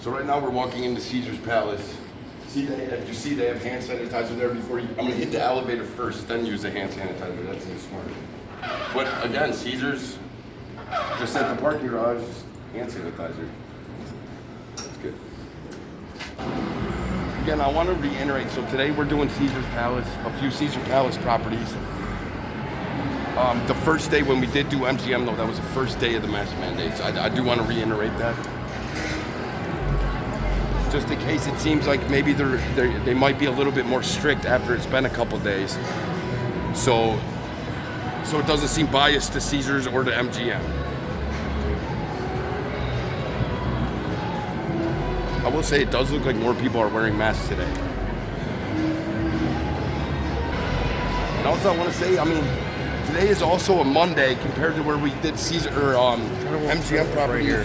So right now we're walking into Caesar's Palace. See, if you see, they have hand sanitizer there before you. I'm gonna hit the elevator first, then use the hand sanitizer. That's smart. But again, Caesar's just at the parking garage, hand sanitizer. That's good. Again, I want to reiterate. So today we're doing Caesar's Palace, a few Caesar Palace properties. The first day when we did do MGM, though, that was the first day of the mask mandates. I do want to reiterate that. Just in case it seems like maybe they might be a little bit more strict after it's been a couple days. So it doesn't seem biased to Caesars or to MGM. I will say it does look like more people are wearing masks today. And also I want to say, I mean, today is also a Monday compared to where we did Caesar or MGM property here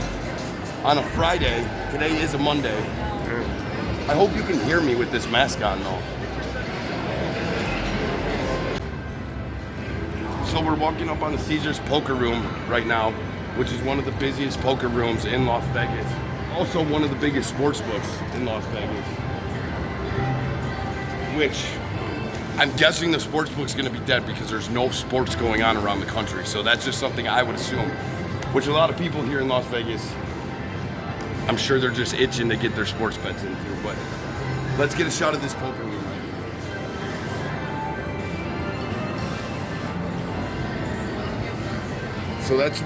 on a Friday. Today is a Monday. I hope you can hear me with this mask on though. So we're walking up on the Caesars poker room right now, which is one of the busiest poker rooms in Las Vegas. Also one of the biggest sports books in Las Vegas. Which I'm guessing the sports book's gonna be dead because there's no sports going on around the country. So that's just something I would assume. Which a lot of people here in Las Vegas, I'm sure they're just itching to get their sports bets into. But let's get a shot of this poker room right here. So that's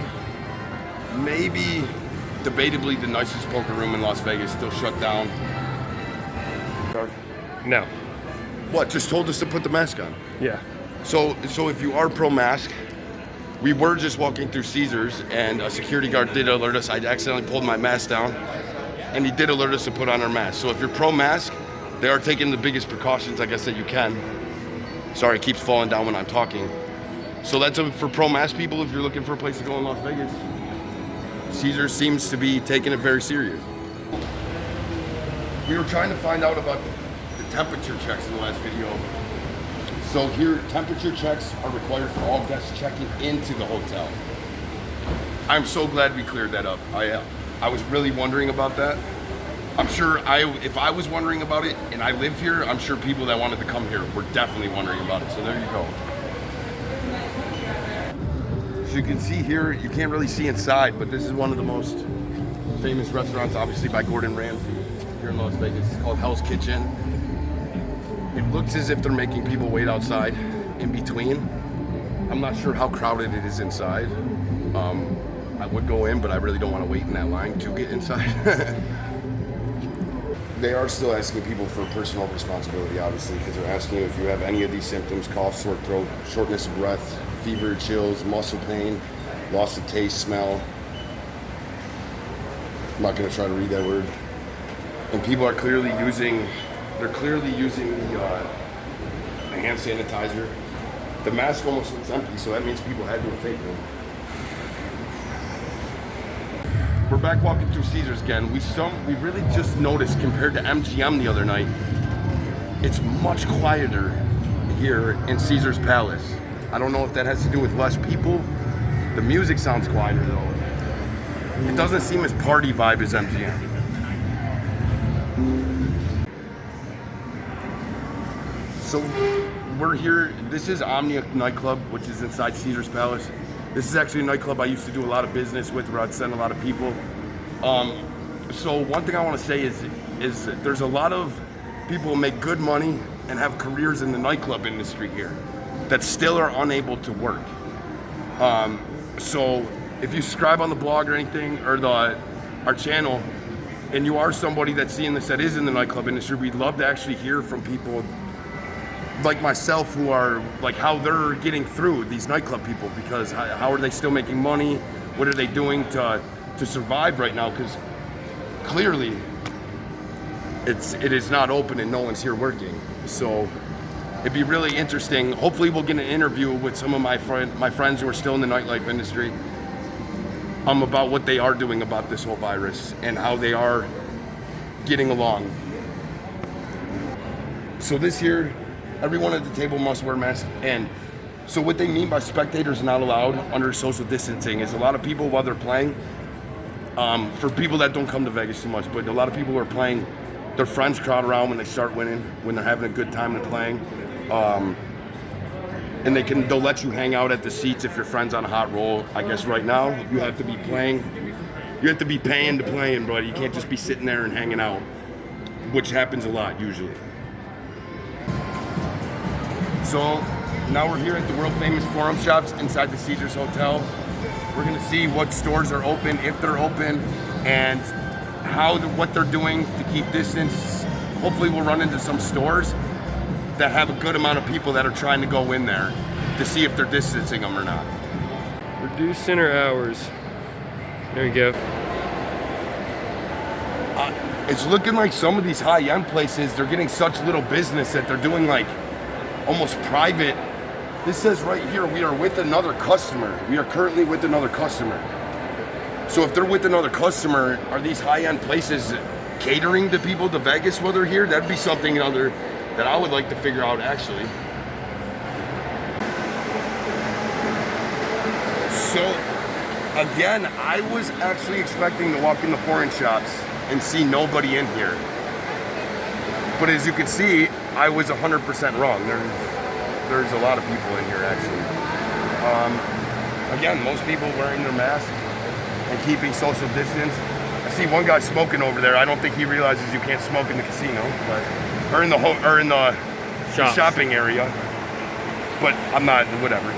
maybe debatably the nicest poker room in Las Vegas, still shut down. No. What, just told us to put the mask on? Yeah. So if you are pro-mask, we were just walking through Caesars and a security guard did alert us. I accidentally pulled my mask down and he did alert us to put on our mask. So if you're pro-mask, they are taking the biggest precautions, I guess, that you can. Sorry, it keeps falling down when I'm talking. So that's for pro-mask people if you're looking for a place to go in Las Vegas. Caesars seems to be taking it very serious. We were trying to find out about the temperature checks in the last video. So here, temperature checks are required for all guests checking into the hotel. I'm so glad we cleared that up. I was really wondering about that. I'm sure if I was wondering about it and I live here, I'm sure people that wanted to come here were definitely wondering about it. So there you go. As you can see here, you can't really see inside, but this is one of the most famous restaurants, obviously by Gordon Ramsay here in Las Vegas. It's called Hell's Kitchen. It looks as if they're making people wait outside in between. I'm not sure how crowded it is inside. I would go in, but I really don't want to wait in that line to get inside. They are still asking people for personal responsibility, obviously, because they're asking you if you have any of these symptoms: cough, sore throat, shortness of breath, fever, chills, muscle pain, loss of taste, smell. I'm not going to try to read that word. And people are clearly using, the hand sanitizer. The mask almost looks empty, so that means people had to have taken it. We're back walking through Caesars again. We really just noticed compared to MGM the other night, it's much quieter here in Caesars Palace. I don't know if that has to do with less people. The music sounds quieter though. It doesn't seem as party vibe as MGM. So we're here, this is Omnia nightclub, which is inside Caesars Palace. This is actually a nightclub I used to do a lot of business with, where I'd send a lot of people. So one thing I want to say is there's a lot of people who make good money and have careers in the nightclub industry here that still are unable to work. So if you subscribe on the blog or anything, or our channel, and you are somebody that's seeing this that is in the nightclub industry, we'd love to actually hear from people like myself who are like how they're getting through, these nightclub people, because how are they still making money? What are they doing to survive right now? Because clearly it is not open and no one's here working. So it'd be really interesting. Hopefully we'll get an interview with some of my friends who are still in the nightlife industry about what they are doing about this whole virus and how they are getting along. So this here, everyone at the table must wear masks. And so what they mean by spectators not allowed under social distancing is a lot of people, while they're playing, For people that don't come to Vegas too much, but a lot of people are playing, their friends crowd around when they start winning, when they're having a good time and playing. And they'll let you hang out at the seats if your friend's on a hot roll. I guess right now you have to be playing. You have to be paying to play, but you can't just be sitting there and hanging out, which happens a lot usually. So now we're here at the world famous Forum Shops inside the Caesars Hotel. We're gonna see what stores are open, if they're open, and what they're doing to keep distance. Hopefully we'll run into some stores that have a good amount of people that are trying to go in there to see if they're distancing them or not. Reduce center hours. There you go. It's looking like some of these high-end places, they're getting such little business that they're doing like almost private. This says right here, we are with another customer. We are currently with another customer. So if they're with another customer, are these high-end places catering to people to Vegas while they're here? That'd be something that I would like to figure out actually. So again, I was actually expecting to walk in the foreign shops and see nobody in here. But as you can see, I was 100% wrong. There's a lot of people in here actually. Again, most people wearing their masks and keeping social distance. I see one guy smoking over there. I don't think he realizes you can't smoke in the casino, or in the shopping area. But I'm not, whatever.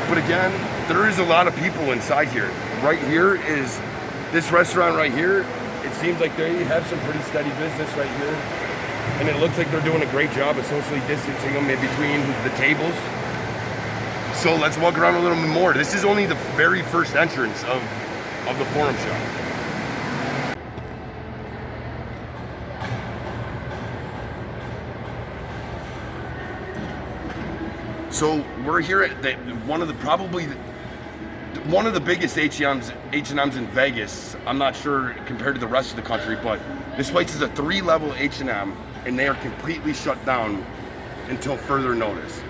But again, there is a lot of people inside here. Right here is this restaurant right here. It seems like they have some pretty steady business right here. And it looks like they're doing a great job of socially distancing them in between the tables. So let's walk around a little bit more. This is only the very first entrance of the Forum Shop. So we're here at one of the biggest H&Ms in Vegas. I'm not sure compared to the rest of the country, but this place is a 3-level H&M, and they are completely shut down until further notice.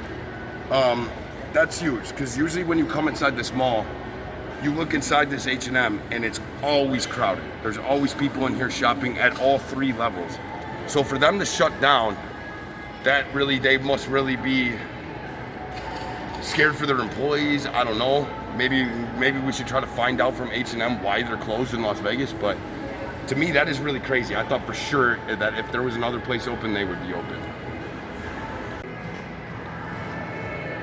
That's huge, because usually when you come inside this mall, you look inside this H&M and it's always crowded. There's always people in here shopping at all 3 levels. So for them to shut down, they must really be scared for their employees. I don't know. Maybe we should try to find out from H&M why they're closed in Las Vegas, but to me that is really crazy. I thought for sure that if there was another place open, they would be open.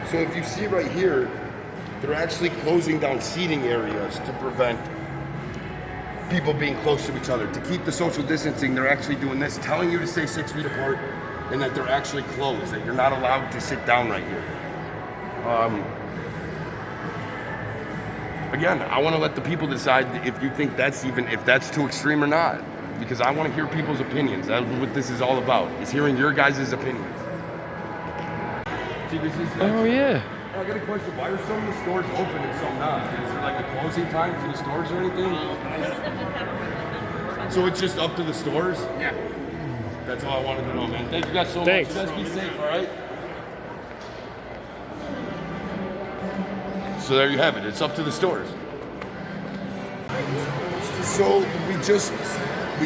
So if you see right here, they're actually closing down seating areas to prevent people being close to each other. To keep the social distancing, they're actually doing this, telling you to stay 6 feet apart, and that they're actually closed, that you're not allowed to sit down right here. Again, I want to let the people decide if you think if that's too extreme or not, because I want to hear people's opinions. That's what this is all about, is hearing your guys' opinions. See, this is Oh yeah. I got a question. Why are some of the stores open and some not? Is there like a closing time for the stores or anything? So it's just up to the stores? Yeah. That's all I wanted to know, man. Thank you guys so much. You guys be safe, all right? So there you have it. It's up to the stores. So we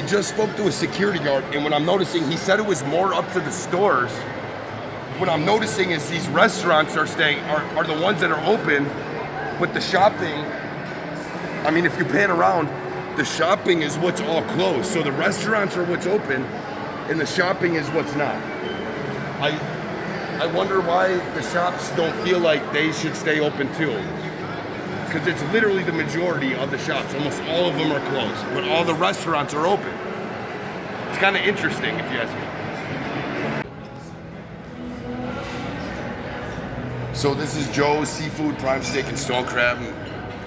just spoke to a security guard, and what I'm noticing, he said it was more up to the stores. What I'm noticing is these restaurants are the ones that are open, but the shopping, I mean, if you pan around, the shopping is what's all closed. So the restaurants are what's open, and the shopping is what's not. I wonder why the shops don't feel like they should stay open too. Because it's literally the majority of the shops. Almost all of them are closed, but all the restaurants are open. It's kind of interesting if you ask me. So this is Joe's Seafood, Prime Steak, and Stone Crab.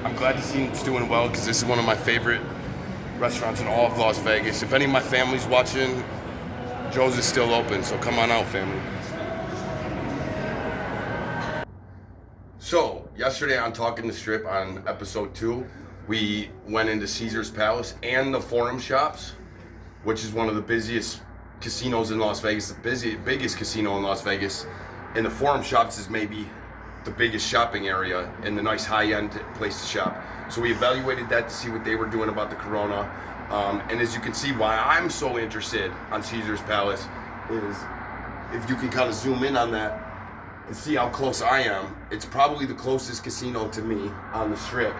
I'm glad to see it's doing well, because this is one of my favorite restaurants in all of Las Vegas. If any of my family's watching, Joe's is still open, so come on out, family. So, yesterday on Talking the Strip on episode 2, we went into Caesars Palace and the Forum Shops, which is one of the busiest casinos in Las Vegas, the biggest casino in Las Vegas. And the Forum Shops is maybe the biggest shopping area and the nice high-end place to shop. So we evaluated that to see what they were doing about the Corona. And as you can see, why I'm so interested on Caesar's Palace is, if you can kind of zoom in on that and see how close I am, it's probably the closest casino to me on the Strip.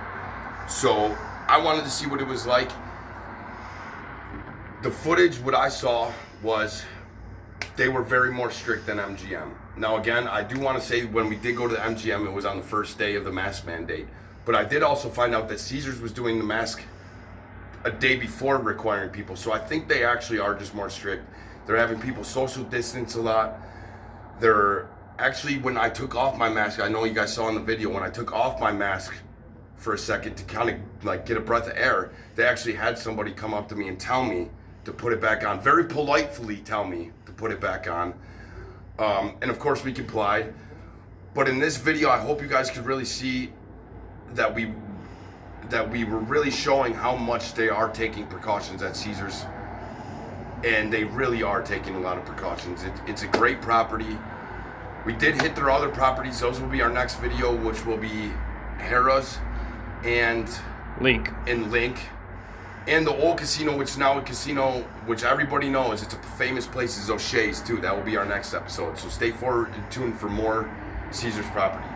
So I wanted to see what it was like. The footage, what I saw was they were very more strict than MGM. Now again, I do want to say when we did go to the MGM, it was on the first day of the mask mandate. But I did also find out that Caesars was doing the mask a day before requiring people. So I think they actually are just more strict. They're having people social distance a lot. They're actually, when I took off my mask, I know you guys saw in the video, when I took off my mask for a second to kind of like get a breath of air, they actually had somebody come up to me and tell me to put it back on. Very politely tell me to put it back on. And of course we complied. But in this video, I hope you guys could really see that we were really showing how much they are taking precautions at Caesars. And they really are taking a lot of precautions. It's a great property. We did hit their other properties. Those will be our next video, which will be Harrah's and Link. And the old casino, which is now a casino which everybody knows. It's a famous place, is O'Shea's too. That will be our next episode. So stay forward and tuned for more Caesars property.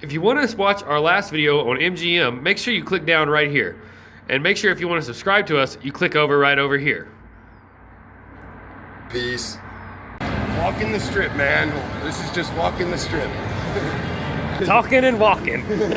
If you want to watch our last video on MGM, make sure you click down right here. And make sure if you want to subscribe to us, you click over right over here. Peace. Walking the Strip, man. This is just walking the Strip. Talking and walking.